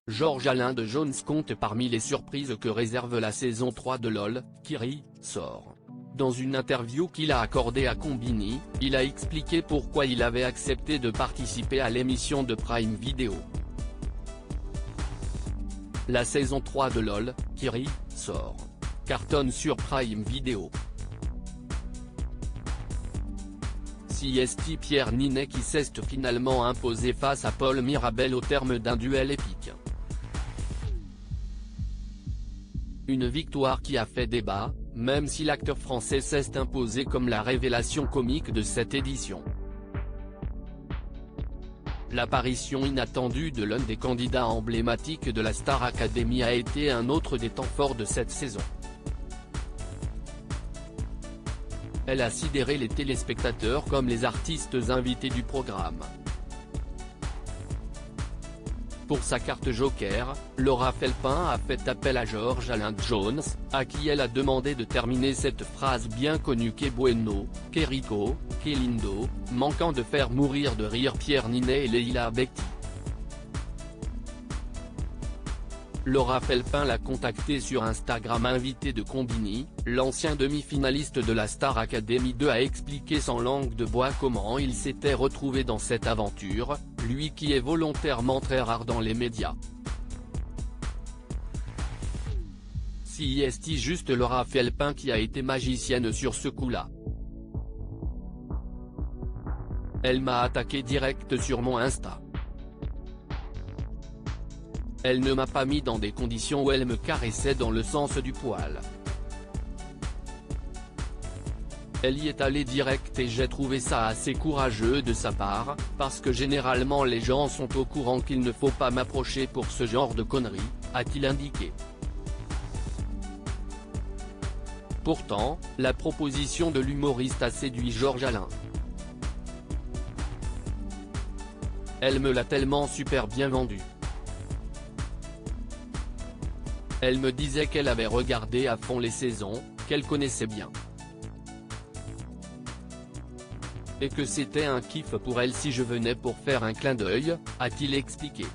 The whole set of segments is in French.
Georges Alain de Jones compte parmi les surprises que réserve la saison 3 de LOL, qui ressort. Dans une interview qu'il a accordée à Combini, il a expliqué pourquoi il avait accepté de participer à l'émission de Prime Video. La saison 3 de LOL, qui ressort, cartonne sur Prime Video. CST Pierre Niney qui s'est finalement imposé face à Paul Mirabel au terme d'un duel épique. Une victoire qui a fait débat, même si l'acteur français s'est imposé comme la révélation comique de cette édition. L'apparition inattendue de l'un des candidats emblématiques de la Star Academy a été un autre des temps forts de cette saison. Elle a sidéré les téléspectateurs comme les artistes invités du programme. Pour sa carte Joker, Laura Felpin a fait appel à Georges Alain Jones, à qui elle a demandé de terminer cette phrase bien connue: "Que bueno, que rico, que lindo", manquant de faire mourir de rire Pierre Niney et Leila Bekti. Laura Felpin l'a contacté sur Instagram. Invité de Combini, l'ancien demi-finaliste de la Star Academy 2 a expliqué sans langue de bois comment il s'était retrouvé dans cette aventure, lui qui est volontairement très rare dans les médias. CST juste Laura Felpin qui a été magicienne sur ce coup-là. Elle m'a attaqué direct sur mon Insta. Elle ne m'a pas mis dans des conditions où elle me caressait dans le sens du poil. Elle y est allée direct et j'ai trouvé ça assez courageux de sa part, parce que généralement les gens sont au courant qu'il ne faut pas m'approcher pour ce genre de conneries, a-t-il indiqué. Pourtant, la proposition de l'humoriste a séduit Georges Alain. Elle me l'a tellement super bien vendue. Elle me disait qu'elle avait regardé à fond les saisons, qu'elle connaissait bien. Et que c'était un kiff pour elle si je venais pour faire un clin d'œil, a-t-il expliqué.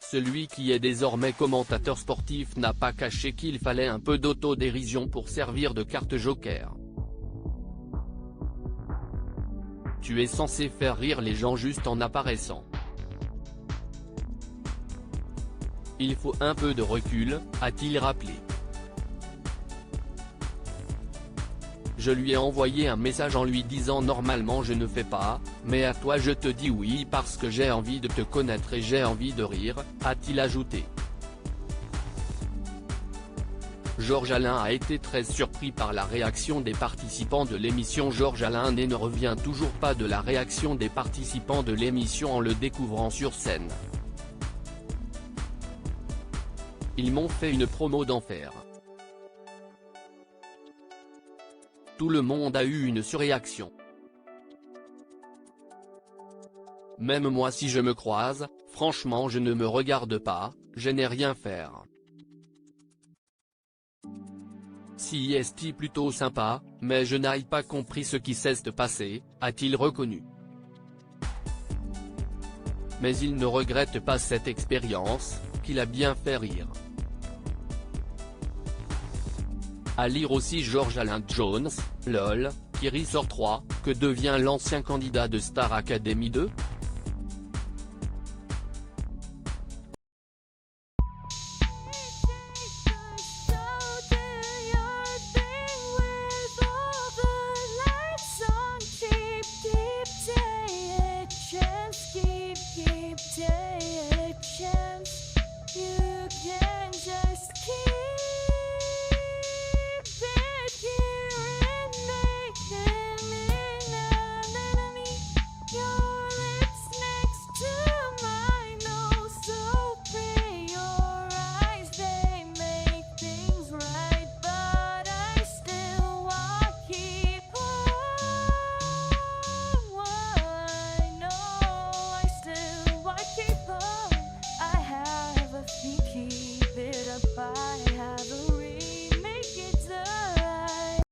Celui qui est désormais commentateur sportif n'a pas caché qu'il fallait un peu d'autodérision pour servir de carte Joker. Tu es censé faire rire les gens juste en apparaissant. Il faut un peu de recul, a-t-il rappelé. Je lui ai envoyé un message en lui disant normalement je ne fais pas, mais à toi je te dis oui parce que j'ai envie de te connaître et j'ai envie de rire, a-t-il ajouté. Georges Alain a été très surpris par la réaction des participants de l'émission. Georges Alain ne revient toujours pas de la réaction des participants de l'émission en le découvrant sur scène. Ils m'ont fait une promo d'enfer. Tout le monde a eu une surréaction. Même moi si je me croise, franchement je ne me regarde pas, je n'ai rien faire. CST plutôt sympa, mais je n'ai pas compris ce qui s'est passé, a-t-il reconnu. Mais il ne regrette pas cette expérience, qu'il a bien fait rire. À lire aussi Georges Alain Jones, LOL, qui ressort 3, que devient l'ancien candidat de Star Academy 2 ?